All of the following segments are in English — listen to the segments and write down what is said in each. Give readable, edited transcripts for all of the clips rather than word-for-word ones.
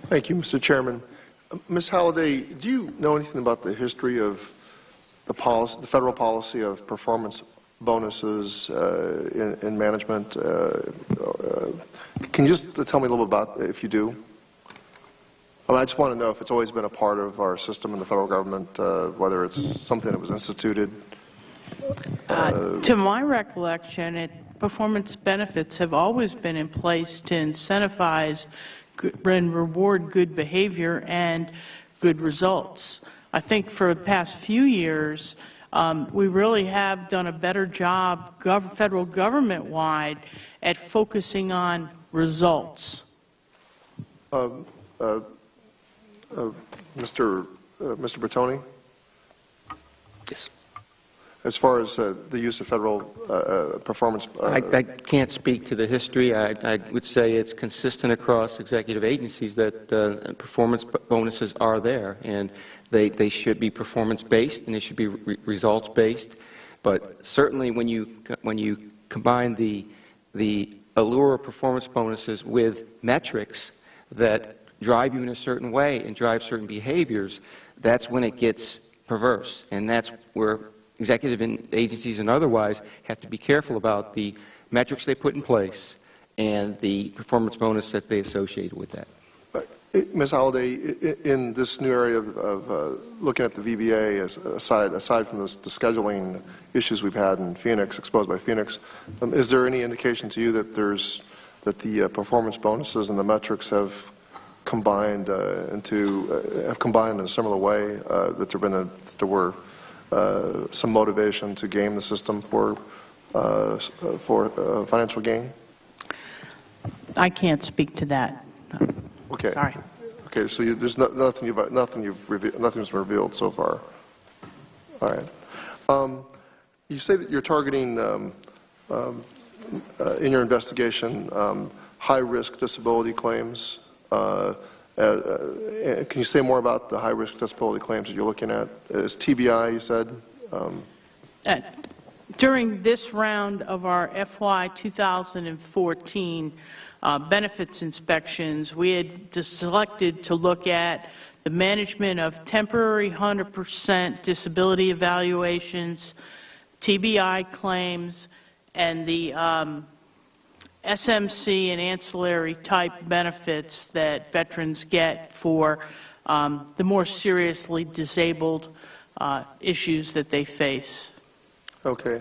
Thank you, Mr. Chairman. Ms. Halliday, do you know anything about the history of the federal policy of performance bonuses in management? Can you just tell me a little bit about if you do? I just want to know if it's always been a part of our system in the federal government, whether it's something that was instituted. To my recollection, performance benefits have always been in place to incentivize and reward good behavior and good results. I think for the past few years, we really have done a better job, federal government-wide, at focusing on results. Mr. Bertoni? Yes. As far as the use of federal performance... I can't speak to the history. I would say it's consistent across executive agencies that performance bonuses are there, and they should be performance-based and they should be results-based. But certainly when you combine the allure of performance bonuses with metrics that drive you in a certain way and drive certain behaviors, that's when it gets perverse, and that's where executive agencies and otherwise have to be careful about the metrics they put in place and the performance bonus that they associate with that. Ms. Halliday, in this new area of looking at the VBA, aside from the scheduling issues we've had in Phoenix, exposed by Phoenix, is there any indication to you that the performance bonuses and the metrics have combined in a similar way, that there were some motivation to game the system for financial gain? I can't speak to that. Okay. Sorry. Okay. So there's nothing's revealed so far. All right. You say that you're targeting in your investigation high-risk disability claims. Can you say more about the high-risk disability claims that you're looking at? Is TBI, you said? During this round of our FY 2014 benefits inspections, we had selected to look at the management of temporary 100% disability evaluations, TBI claims, and the SMC and ancillary type benefits that veterans get for the more seriously disabled issues that they face. Okay.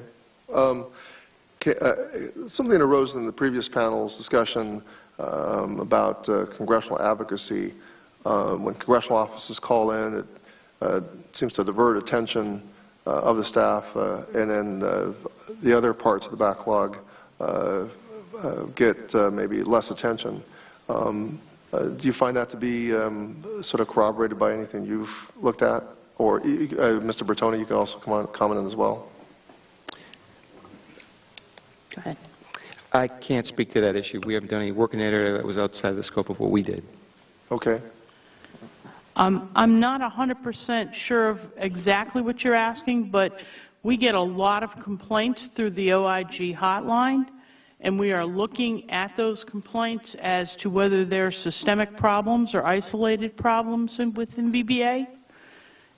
Something arose in the previous panel's discussion about congressional advocacy. When congressional offices call in, it seems to divert attention of the staff, and then the other parts of the backlog get maybe less attention. Do you find that to be sort of corroborated by anything you've looked at? Or, Mr. Bertoni, you can also comment on as well. Go ahead. I can't speak to that issue. We haven't done any work in that area that was outside the scope of what we did. Okay. I'm not 100% sure of exactly what you're asking, but we get a lot of complaints through the OIG hotline, and we are looking at those complaints as to whether they're systemic problems or isolated problems within VBA.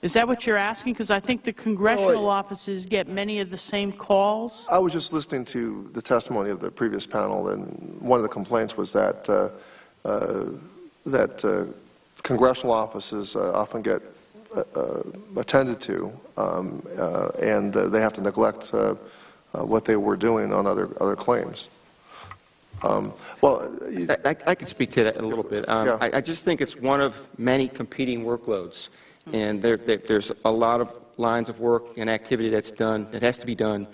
Is that what you're asking? Because I think the congressional offices get many of the same calls. I was just listening to the testimony of the previous panel, and one of the complaints was that congressional offices often get attended to, and they have to neglect what they were doing on other claims. I could speak to that a little bit. Yeah. I just think it's one of many competing workloads, and there's a lot of lines of work and activity that's done that has to be done.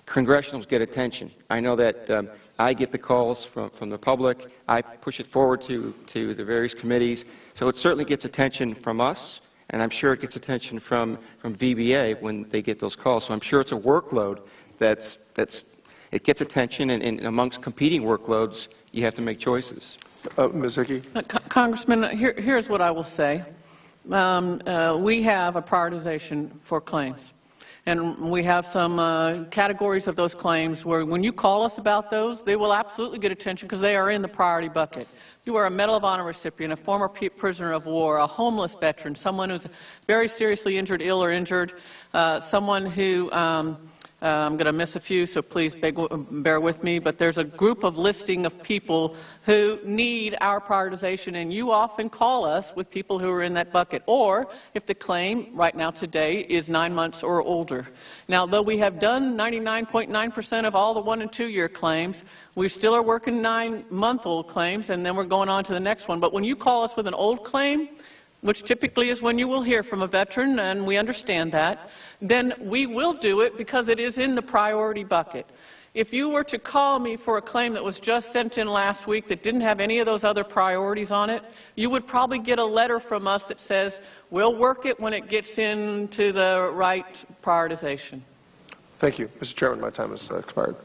Congressionals get attention. I know that I get the calls from the public. I push it forward to the various committees. So it certainly gets attention from us, and I'm sure it gets attention from VBA when they get those calls. So I'm sure it's a workload it gets attention, and amongst competing workloads, you have to make choices. Ms. Hickey? Congressman, here's what I will say. We have a prioritization for claims. And we have some categories of those claims where when you call us about those, they will absolutely get attention because they are in the priority bucket. you are a Medal of Honor recipient, a former prisoner of war, a homeless veteran, someone who's very seriously injured, ill or injured, someone who, I'm going to miss a few, so please bear with me, but there's a group of listing of people who need our prioritization, and you often call us with people who are in that bucket, or if the claim right now today is 9 months or older. Now, though we have done 99.9% of all the 1- and 2-year claims, we still are working 9-month-old claims, and then we're going on to the next one. But when you call us with an old claim, which typically is when you will hear from a veteran, and we understand that, then we will do it because it is in the priority bucket. If you were to call me for a claim that was just sent in last week that didn't have any of those other priorities on it, you would probably get a letter from us that says, we'll work it when it gets into the right prioritization. Thank you. Mr. Chairman, my time has expired.